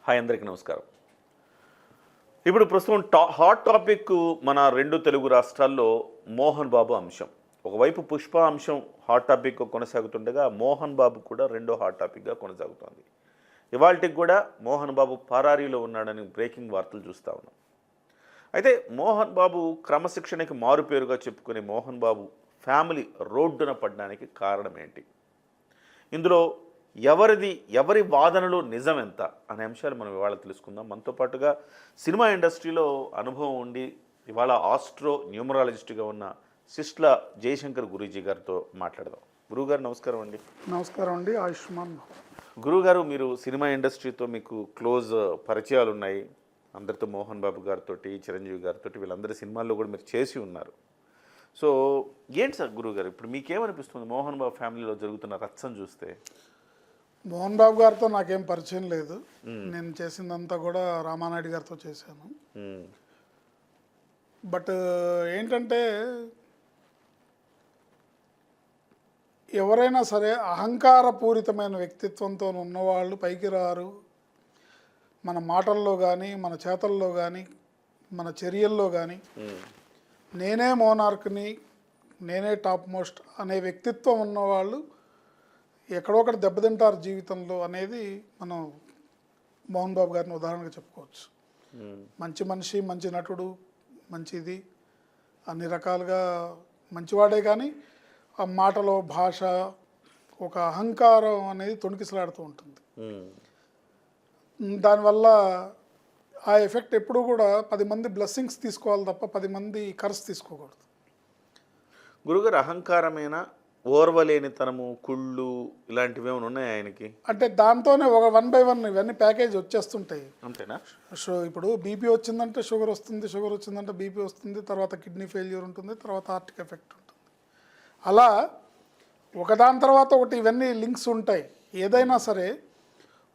Hi అందరికీ నమస్కారం. ఇప్పుడు ప్రస్తుతం హాట్ టాపిక్ మన రెండు తెలుగు రాష్ట్రాల్లో మోహన్ బాబు అంశం. ఒకవైపు పుష్ప అంశం హాట్ టాపిక్గా కొనసాగుతుండగా మోహన్ బాబు కూడా రెండో హాట్ టాపిక్గా కొనసాగుతోంది. ఇవాళకి కూడా మోహన్ బాబు పరారీలో ఉన్నాడని బ్రేకింగ్ వార్తలు చూస్తూ ఉన్నాం. అయితే మోహన్ బాబు క్రమశిక్షణకి మారుపేరుగా చెప్పుకునే మోహన్ బాబు ఫ్యామిలీ రోడ్డున పడడానికి కారణం ఏంటి? ఇందులో ఎవరి వాదనలో నిజం ఎంత అనే అంశాలు మనం ఇవాళ తెలుసుకుందాం. మనతో పాటుగా సినిమా ఇండస్ట్రీలో అనుభవం ఉండి ఇవాళ ఆస్ట్రో న్యూమరాలజిస్ట్గా ఉన్న సిస్ట్ల జయశంకర్ గురూజీ గారితో మాట్లాడదాం. గురువుగారు నమస్కారం అండి. నమస్కారం అండి. ఆయుష్మాన్. గురువుగారు, మీరు సినిమా ఇండస్ట్రీతో మీకు క్లోజ్ పరిచయాలు ఉన్నాయి. అందరితో మోహన్ బాబు గారితో, చిరంజీవి గారితో, వీళ్ళందరి సినిమాల్లో కూడా మీరు చేసి ఉన్నారు. సో ఏంటి సార్ గురువుగారు, ఇప్పుడు మీకేమనిపిస్తుంది మోహన్ బాబు ఫ్యామిలీలో జరుగుతున్న రచ్చను చూస్తే? మోహన్ బాబు గారితో నాకేం పరిచయం లేదు. నేను చేసిందంతా కూడా రామానాయుడు గారితో చేశాను. బట్ ఏంటంటే ఎవరైనా సరే అహంకారపూరితమైన వ్యక్తిత్వంతో ఉన్నవాళ్ళు పైకి రారు. మన మాటల్లో కానీ, మన చేతల్లో కానీ, మన చర్యల్లో కానీ నేనే మోనార్క్ని, నేనే టాప్ మోస్ట్ అనే వ్యక్తిత్వం ఉన్నవాళ్ళు ఎక్కడొకటి దెబ్బతింటారు జీవితంలో అనేది మనం మోహన్ బాబు గారిని ఉదాహరణగా చెప్పుకోవచ్చు. మంచి మనిషి, మంచి నటుడు, మంచిది, అన్ని రకాలుగా మంచివాడే, కానీ ఆ మాటలో భాష ఒక అహంకారం అనేది తొణికిసలాడుతూ ఉంటుంది. దానివల్ల ఆ ఎఫెక్ట్ ఎప్పుడూ కూడా 10 మంది బ్లెస్సింగ్స్ తీసుకోవాలి తప్ప 10 మంది కర్స్ తీసుకోకూడదు. గురుగారు, అహంకారమైన ఓర్వలేనితనము, కుళ్ళు ఇలాంటివి ఏమైనా ఉన్నాయి ఆయనకి? అంటే దాంతోనే ఒక 1 by 1 ఇవన్నీ ప్యాకేజ్ వచ్చేస్తుంటాయి. అంతేనా? సో ఇప్పుడు బీపీ వచ్చిందంటే షుగర్ వస్తుంది, షుగర్ వచ్చిందంటే బీపీ వస్తుంది, తర్వాత కిడ్నీ ఫెయిల్యూర్ ఉంటుంది, తర్వాత హార్ట్కి ఎఫెక్ట్ ఉంటుంది. అలా ఒకదాని తర్వాత ఒకటి ఇవన్నీ లింక్స్ ఉంటాయి. ఏదైనా సరే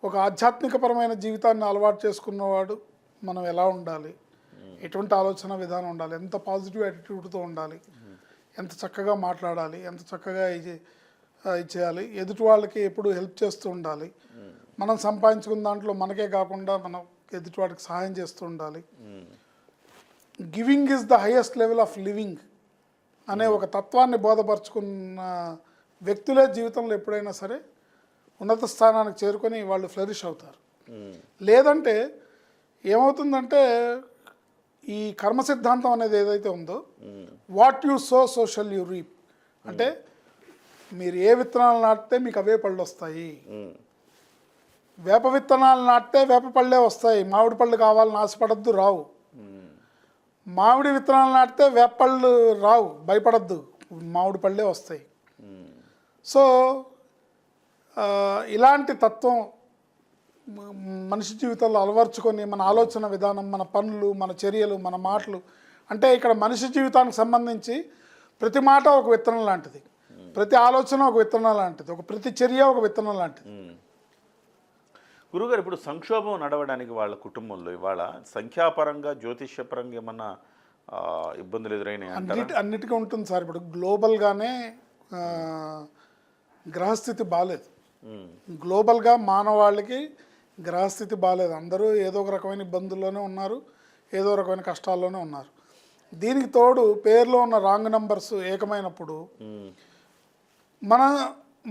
ఒక ఆధ్యాత్మికపరమైన జీవితాన్ని అలవాటు చేసుకున్నవాడు మనం ఎలా ఉండాలి, ఎటువంటి ఆలోచన విధానం ఉండాలి, ఎంత పాజిటివ్ యాటిట్యూడ్తో ఉండాలి, ఎంత చక్కగా మాట్లాడాలి, ఎంత చక్కగా చేయాలి, ఎదుటి వాళ్ళకి ఎప్పుడు హెల్ప్ చేస్తూ ఉండాలి, మనం సంపాదించుకున్న దాంట్లో మనకే కాకుండా మనం ఎదుటి వాడికి సహాయం చేస్తూ ఉండాలి. Giving is the highest level of living అనే ఒక తత్వాన్ని బోధపరుచుకున్న వ్యక్తులే జీవితంలో ఎప్పుడైనా సరే ఉన్నత స్థానానికి చేరుకొని వాళ్ళు ఫ్లరిష్ అవుతారు. లేదంటే ఏమవుతుందంటే ఈ కర్మ సిద్ధాంతం అనేది ఏదైతే ఉందో, what you so social you reap, అంటే మీరు ఏ విత్తనాలు నాటితే మీకు అవే పళ్ళు వస్తాయి. వేప విత్తనాలు నాటితే వేప పళ్ళే వస్తాయి. మామిడి పళ్ళు కావాలని ఆశపడద్దు, రావు. మామిడి విత్తనాలు నాటితే వేప పళ్ళు రావు, భయపడద్దు, మామిడి పళ్ళే వస్తాయి. సో ఇలాంటి తత్వం మనిషి జీవితంలో అలవర్చుకొని మన ఆలోచన విధానం, మన పనులు, మన చర్యలు, మన మాటలు, అంటే ఇక్కడ మనిషి జీవితానికి సంబంధించి ప్రతి మాట ఒక విత్తనం లాంటిది, ప్రతి ఆలోచన ఒక విత్తనం లాంటిది, ప్రతి చర్య ఒక విత్తనం లాంటిది. గురుగారు, ఇప్పుడు సంక్షోభం నడవడానికి వాళ్ళ కుటుంబంలో ఇవాళ సంఖ్యాపరంగా, జ్యోతిష్యపరంగా ఏమన్నా ఇబ్బందులు ఎదురైనాయి? అన్నిటికీ ఉంటుంది సార్. ఇప్పుడు గ్లోబల్గానే గ్రహస్థితి బాగాలేదు. గ్లోబల్గా మానవాళికి గ్రహస్థితి బాగాలేదు. అందరూ ఏదో ఒక రకమైన ఇబ్బందుల్లోనే ఉన్నారు, ఏదో రకమైన కష్టాల్లోనే ఉన్నారు. దీనికి తోడు పేర్లో ఉన్న రాంగ్ నంబర్స్ ఏకమైనప్పుడు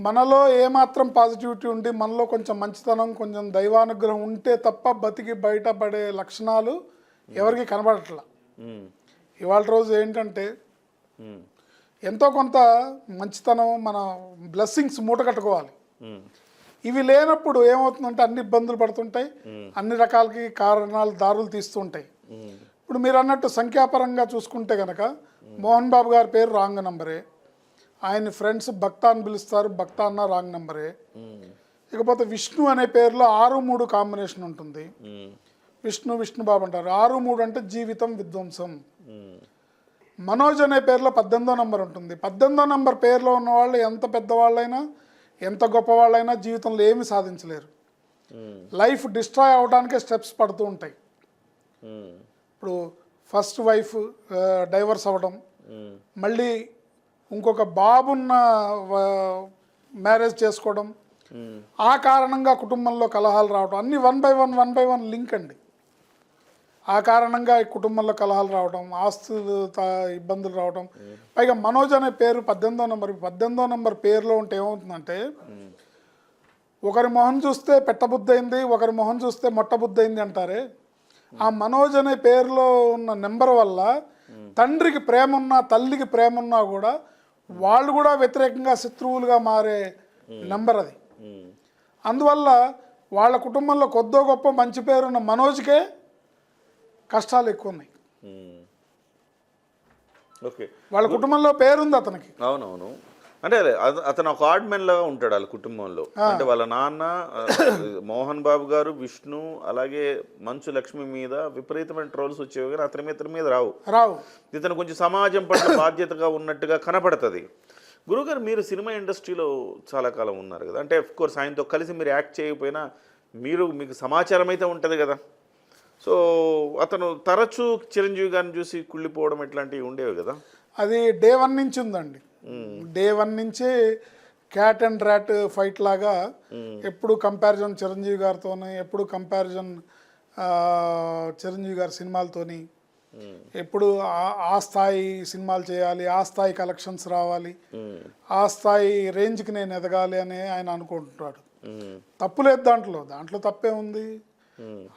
మనలో ఏమాత్రం పాజిటివిటీ ఉండి, మనలో కొంచెం మంచితనం, కొంచెం దైవానుగ్రహం ఉంటే తప్ప బతికి బయటపడే లక్షణాలు ఎవరికి కనబడట్లా. ఇవాళ రోజు ఏంటంటే ఎంతో కొంత మంచితనం, మన బ్లెస్సింగ్స్ మూట కట్టుకోవాలి. ఇవి లేనప్పుడు ఏమవుతుందంటే అన్ని ఇబ్బందులు పడుతుంటాయి, అన్ని రకాలకి కారణాలు దారులు తీస్తుంటాయి. ఇప్పుడు మీరు అన్నట్టు సంఖ్యాపరంగా చూసుకుంటే కనుక మోహన్ బాబు గారి పేరు రాంగ్ నంబరే, ఆయన ఫ్రెండ్స్ భక్త అని పిలుస్తారు, భక్త అన్న రాంగ్ నంబరే. ఇకపోతే విష్ణు అనే పేరులో 6-3 కాంబినేషన్ ఉంటుంది. విష్ణుబాబు అంటారు. 6-3 అంటే జీవితం విధ్వంసం. మనోజ్ అనే పేరులో 18వ నంబర్ ఉంటుంది. 18వ నంబర్ పేరులో ఉన్న వాళ్ళు ఎంత పెద్దవాళ్ళైనా, ఎంత గొప్పవాళ్ళైనా జీవితంలో ఏమి సాధించలేరు. లైఫ్ డిస్ట్రాయ్ అవడానికే స్టెప్స్ పడుతూ ఉంటాయి. ఇప్పుడు ఫస్ట్ వైఫ్ డైవర్స్ అవ్వడం, మళ్ళీ ఇంకొక బాబున్న మ్యారేజ్ చేసుకోవడం, ఆ కారణంగా కుటుంబంలో కలహాలు రావడం అన్ని వన్ బై వన్ లింక్ అండి. ఆ కారణంగా ఈ కుటుంబంలో కలహాలు రావడం, ఆస్తులు ఇబ్బందులు రావడం. పైగా మనోజ్ అనే పేరు 18వ నెంబర్ పేరులో ఉంటే ఏమవుతుందంటే, ఒకరి మొహం చూస్తే పెట్టబుద్ధయింది, ఒకరి మొహం చూస్తే మొట్టబుద్ధయింది అంటారే. ఆ మనోజ్ అనే పేరులో ఉన్న నెంబర్ వల్ల తండ్రికి ప్రేమ ఉన్నా, తల్లికి ప్రేమ ఉన్నా కూడా వాళ్ళు కూడా వ్యతిరేకంగా శత్రువులుగా మారే నెంబర్ అది. అందువల్ల వాళ్ళ కుటుంబంలో కొద్దో గొప్ప మంచి పేరున్న మనోజ్కే కష్టాలు ఎక్కువ ఉన్నాయి. ఓకే, వాళ్ళ కుటుంబంలో పేరుంది అతనికి. అవునవును. అంటే అతను ఒక ఆడ్ మెన్ లాగా ఉంటాడు వాళ్ళ కుటుంబంలో. అంటే వాళ్ళ నాన్న మోహన్ బాబు గారు, విష్ణు, అలాగే మంచు లక్ష్మి మీద విపరీతమైన ట్రోల్స్ వచ్చేవి, కానీ ఇతని మీద రావు. ఇతను కొంచెం సమాజం పట్ల బాధ్యతగా ఉన్నట్టుగా కనపడుతుంది. గురుగారు, మీరు సినిమా ఇండస్ట్రీలో చాలా కాలం ఉన్నారు కదా, అంటే ఆఫ్ కోర్స్ ఆయనతో కలిసి మీరు యాక్ట్ చేయకపోయినా మీకు సమాచారం అయితే ఉంటుంది కదా. సో అతను తరచూ చిరంజీవి గారిని చూసి కుళ్ళిపోవడం ఇట్లాంటివి ఉండేవి కదా. అది డే 1 నుంచి ఉందండి. డే 1 నుంచే క్యాట్ అండ్ ర్యాట్ ఫైట్ లాగా ఎప్పుడు కంపారిజన్ చిరంజీవి గారితోనే, ఎప్పుడు కంపారిజన్ చిరంజీవి గారి సినిమాలతోని, ఎప్పుడు ఆ స్థాయి సినిమాలు చేయాలి, ఆ స్థాయి కలెక్షన్స్ రావాలి, ఆ స్థాయి రేంజ్కి నేను ఎదగాలి అని ఆయన అనుకుంటున్నాడు. తప్పు లేదు దాంట్లో తప్పే ఉంది.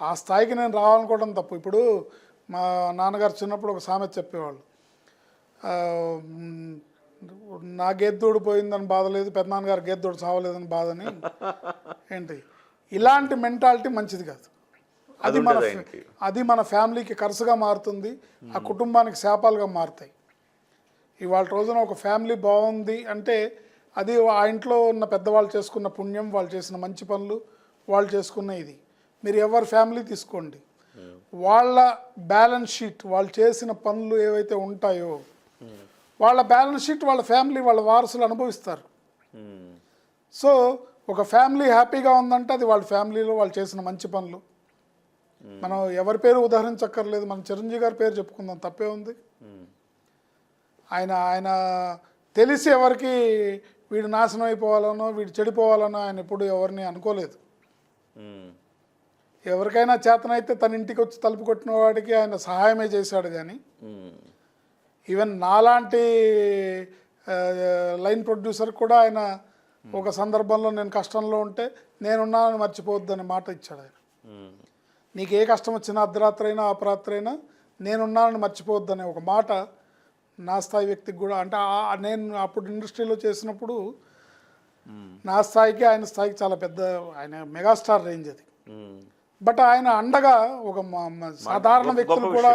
ఆ స్థాయికి నేను రావాలనుకోవడం తప్పు. ఇప్పుడు మా నాన్నగారు చిన్నప్పుడు ఒక సామెత చెప్పేవాళ్ళు, నా గేద్దోడు పోయిందని బాధ లేదు, పెద్దనాన్నగారు గేద్దోడు చావలేదని బాధని. ఏంటి ఇలాంటి మెంటాలిటీ మంచిది కాదు. అది మన ఫ్యామిలీకి కరసుగా మారుతుంది, ఆ కుటుంబానికి శాపాలుగా మారుతాయి. ఇవాళ రోజున ఒక ఫ్యామిలీ బాగుంది అంటే అది ఆ ఇంట్లో ఉన్న పెద్దవాళ్ళు చేసుకున్న పుణ్యం, వాళ్ళు చేసిన మంచి పనులు, వాళ్ళు చేసుకున్న ఇది. మీరు ఎవరి ఫ్యామిలీ తీసుకోండి, వాళ్ళ బ్యాలెన్స్ షీట్, వాళ్ళు చేసిన పనులు ఏవైతే ఉంటాయో వాళ్ళ బ్యాలెన్స్ షీట్ వాళ్ళ ఫ్యామిలీ, వాళ్ళ వారసులు అనుభవిస్తారు. సో ఒక ఫ్యామిలీ హ్యాపీగా ఉందంటే అది వాళ్ళ ఫ్యామిలీలో వాళ్ళు చేసిన మంచి పనులు. మనం ఎవరి పేరు ఉదాహరించక్కర్లేదు, మనం చిరంజీవి గారి పేరు చెప్పుకుందాం, తప్పే ఉంది. ఆయన తెలిసి ఎవరికి వీడు నాశనం అయిపోవాలనో, వీడు చెడిపోవాలనో ఆయన ఎప్పుడు ఎవరిని అనుకోలేదు. ఎవరికైనా చేతనైతే తన ఇంటికి వచ్చి తలుపు కొట్టిన వాడికి ఆయన సహాయమే చేశాడు. కానీ ఈవెన్ నాలాంటి లైన్ ప్రొడ్యూసర్ కూడా ఆయన ఒక సందర్భంలో నేను కష్టంలో ఉంటే నేనున్నానని మర్చిపోవద్దని మాట ఇచ్చాడు ఆయన. నీకు ఏ కష్టం వచ్చినా అర్ధరాత్రి అయినా అపరాత్రి అయినా నేనున్నానని మర్చిపోవద్దనే ఒక మాట నా స్థాయి వ్యక్తికి కూడా. అంటే నేను అప్పుడు ఇండస్ట్రీలో చేసినప్పుడు నా స్థాయికి ఆయన స్థాయికి చాలా పెద్ద, ఆయన మెగాస్టార్ రేంజ్ అది. బట్ ఆయన అండగా ఒక సాధారణ వ్యక్తులు కూడా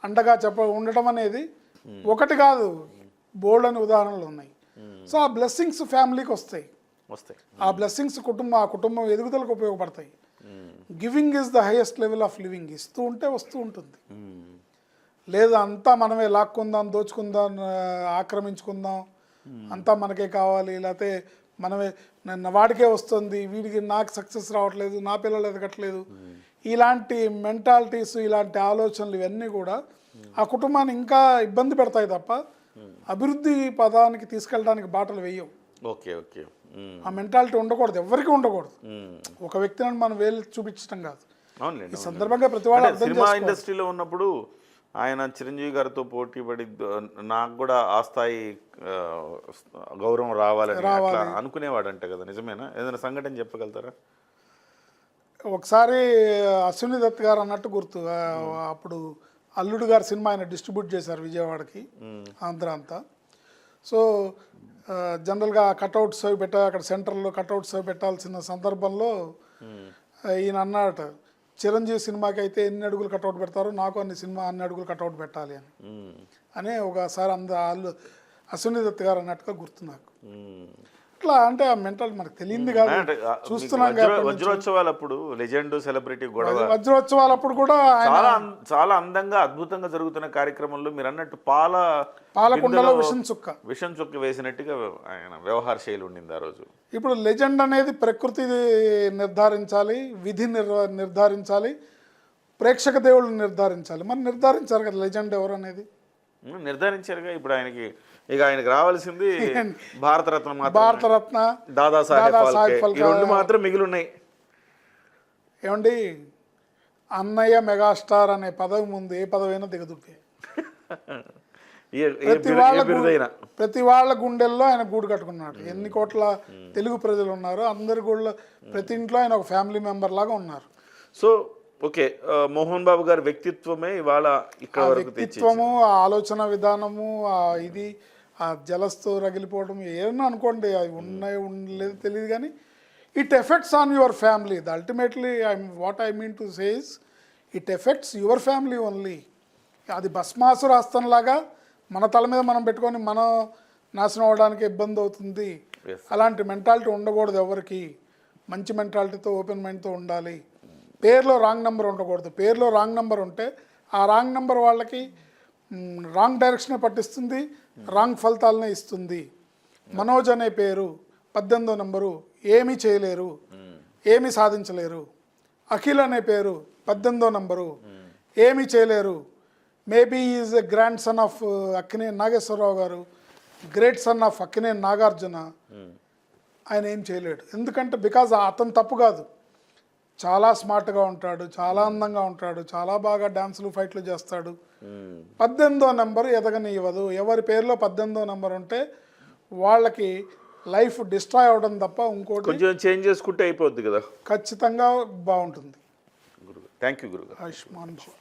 అండగా ఉండటం అనేది ఒకటి కాదు, బోల్డ్ అనే ఉదాహరణలు ఉన్నాయి. సో ఆ బ్లెస్సింగ్స్ ఫ్యామిలీకి వస్తాయి. ఆ బ్లెస్సింగ్స్ ఆ కుటుంబం ఎదుగుదలకు ఉపయోగపడతాయి. Giving is the highest level of living. ఇస్తూ ఉంటే వస్తూ ఉంటుంది. లేదు అంతా మనమే లాక్కుందాం, దోచుకుందాం, ఆక్రమించుకుందాం, అంతా మనకే కావాలి, లేకపోతే మనమే వాడికే వస్తుంది, వీడికి నాకు సక్సెస్ రావట్లేదు, నా పిల్లలు ఎదగట్లేదు, ఇలాంటి మెంటాలిటీస్, ఇలాంటి ఆలోచనలు ఇవన్నీ కూడా ఆ కుటుంబాన్ని ఇంకా ఇబ్బంది పెడతాయి తప్ప అభివృద్ధి పదానికి తీసుకెళ్ళడానికి బాటలు వేయవు. ఆ మెంటాలిటీ ఉండకూడదు, ఎవరికి ఉండకూడదు. ఒక వ్యక్తిని మనం వేలు చూపించడం కాదు. ఈ సందర్భంగా ప్రతి వాళ్ళు సినిమా ఇండస్ట్రీలో ఉన్నప్పుడు ఆయన చిరంజీవి గారితో పోటీ పడి నాకు కూడా ఆ స్థాయి గౌరవం రావాలని అనుకునేవాడంట కదా, నిజమేనా? ఏదైనా సంఘటన చెప్పగలుగుతారా? ఒకసారి అశ్విని దత్ గారు అన్నట్టు గుర్తు, అప్పుడు అల్లుడు గారి సినిమా ఆయన డిస్ట్రిబ్యూట్ చేశారు విజయవాడకి, ఆంధ్ర అంతా. సో జనరల్గా కట్అవుట్స్ అవి అక్కడ సెంటర్లో కట్అవుట్స్ అవి పెట్టాల్సిన సందర్భంలో ఈయన అన్నట, చిరంజీవి సినిమాకి అయితే ఎన్ని అడుగులు కట్అవుట్ పెడతారో నాకు అన్ని అడుగులు కట్అవుట్ పెట్టాలి అని ఒకసారి అశ్విని దత్ గారు అన్నట్టుగా గుర్తు నాకు. అట్లా అంటే ఆ మెంటల్ మనకు తెలియంది కాదు, చూస్తున్నాం. వజ్రోత్సవాలప్పుడు లెజెండ్ సెలబ్రిటీ గొడవ, వజ్రోత్సవాలప్పుడు కూడా చాలా అందంగా అద్భుతంగా జరుగుతున్న కార్యక్రమంలో మీరు అన్నట్టు పాలకుండలో విషం చుక్క వేసినట్టుగా ఆయన వ్యవహార శైలి ఉండింది ఆ రోజు. ఇప్పుడు లెజెండ్ అనేది ప్రకృతి నిర్ధారించాలి, విధి నిర్ధారించాలి, ప్రేక్షక దేవుళ్ళు నిర్ధారించాలి. మరి నిర్ధారించారు కదా లెజెండ్ ఎవరు అనేది. నిర్ధారించారుగా ఇప్పుడు ఆయనకి రావాల్సింది భారతరత్న మాత్రం, భారతరత్న, దాదాసాహెబ్ దాదాసాహెబ్ ఫాల్కే, ఈ రెండు మాత్రం మిగిలి ఉన్నాయి. ఏమండి అన్నయ్య మెగాస్టార్ అనే పదవి ముందు ఏ పదవైనా దిగదుబ్బే. ప్రతి వాళ్ళ గుండెల్లో ఆయన గూడు కట్టుకున్నాడు. ఎన్ని కోట్ల తెలుగు ప్రజలు ఉన్నారు, అందరి గుళ్ళ ప్రతి ఇంట్లో ఆయన ఒక ఫ్యామిలీ మెంబర్ లాగా ఉన్నారు. సో ఓకే, మోహన్ బాబు గారి వ్యక్తిత్వమే ఇవాళ ఇక్కడ వరకు వ్యక్తిత్వము, ఆ ఆలోచన విధానము, ఇది ఆ జలస్తో రగిలిపోవడం ఏమన్నా అనుకోండి, అవి ఉన్నాయో ఉండలేదు తెలియదు, కానీ it effects on your family. Ultimately what I mean to say is it effects your family only. అది భస్మాసుర హస్తంలాగా మన తల మీద మనం పెట్టుకొని మనం నాశనం అవ్వడానికి ఇబ్బంది అవుతుంది. అలాంటి మెంటాలిటీ ఉండకూడదు ఎవరికి. మంచి మెంటాలిటీతో, ఓపెన్ మైండ్తో ఉండాలి. పేరులో రాంగ్ నెంబర్ ఉండకూడదు. పేరులో రాంగ్ నెంబర్ ఉంటే ఆ రాంగ్ నెంబర్ వాళ్ళకి రాంగ్ డైరెక్షనే పట్టిస్తుంది, రాంగ్ ఫలితాలనే ఇస్తుంది. మనోజ్ అనే పేరు 18వ నెంబరు, ఏమీ చేయలేరు, ఏమీ సాధించలేరు. అఖిల్ అనే పేరు 18వ నెంబరు, ఏమీ చేయలేరు. Maybe is a grand son of Akkineni Nageswara Rao గారు, great son of Akkineni Nagarjuna. ఆయన ఏం చేయలేడు. ఎందుకంటే బికాజ్ అతను తప్పు కాదు, చాలా స్మార్ట్గా ఉంటాడు, చాలా అందంగా ఉంటాడు, చాలా బాగా డాన్సులు ఫైట్లు చేస్తాడు. 18వ నెంబరు ఎదగనివ్వదు. ఎవరి పేరులో 18వ నెంబర్ ఉంటే వాళ్ళకి లైఫ్ డిస్ట్రాయ్ అవ్వడం తప్ప ఇంకోటి కొంచెం చేంజ్ చేసుకుంటే అయిపోద్ది కదా. ఖచ్చితంగా బాగుంటుంది. గురుగారు థ్యాంక్ యూ గురుగారు. ఆయుష్మాన్.